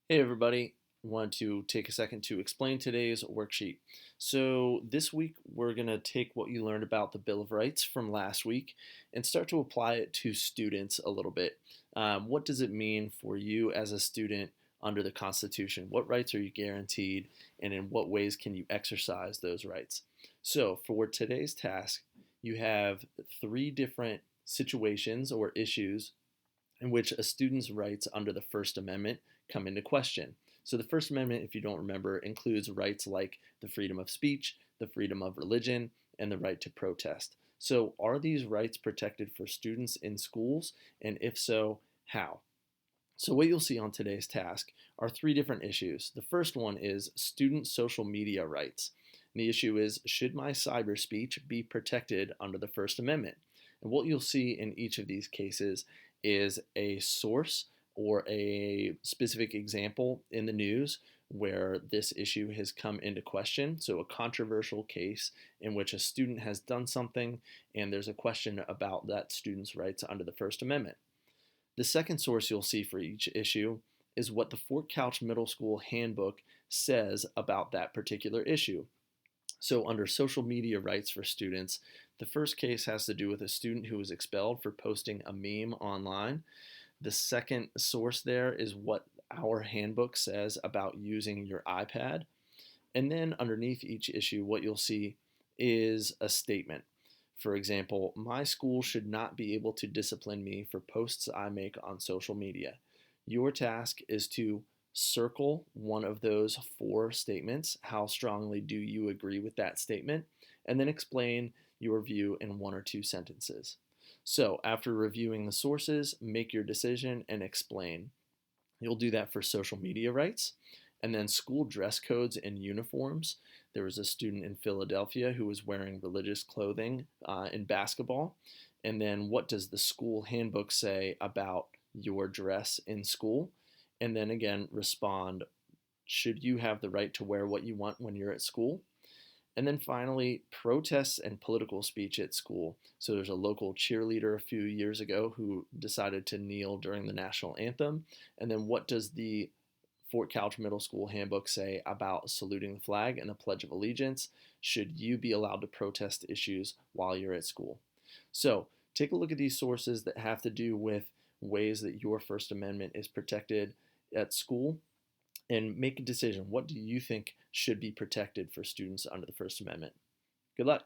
Hey everybody, want to take a second to explain today's worksheet. So this week we're going to take what you learned about the Bill of Rights from last week and start to apply it to students a little bit. What does it mean for you as a student under the Constitution? What rights are you guaranteed and in what ways can you exercise those rights? So for today's task, you have three different situations or issues in which a student's rights under the First Amendment come into question. So, the First Amendment, if you don't remember, includes rights like the freedom of speech, the freedom of religion, and the right to protest. So, are these rights protected for students in schools? And if so, how? So, what you'll see on today's task are three different issues. The first one is student social media rights. And the issue is, should my cyber speech be protected under the First Amendment? And what you'll see in each of these cases is a source or a specific example in the news where this issue has come into question. So, a controversial case in which a student has done something and there's a question about that student's rights under the First Amendment. The second source you'll see for each issue is what the Fort Couch Middle School handbook says about that particular issue. So, under social media rights for students, the first case has to do with a student who was expelled for posting a meme online. The second source there is what our handbook says about using your iPad. And then underneath each issue, what you'll see is a statement. For example, my school should not be able to discipline me for posts I make on social media. Your task is to circle one of those four statements. How strongly do you agree with that statement? And then explain your view in one or two sentences. So, after reviewing the sources, make your decision and explain. You'll do that for social media rights. And then school dress codes and uniforms. There was a student in Philadelphia who was wearing religious clothing in basketball. And then what does the school handbook say about your dress in school? And then again, respond, should you have the right to wear what you want when you're at school? And then finally, protests and political speech at school. So there's a local cheerleader a few years ago who decided to kneel during the national anthem. And then what does the Fort Couch Middle School handbook say about saluting the flag and the Pledge of Allegiance? Should you be allowed to protest issues while you're at school? So take a look at these sources that have to do with ways that your First Amendment is protected at school and make a decision. What do you think should be protected for students under the First Amendment? Good luck.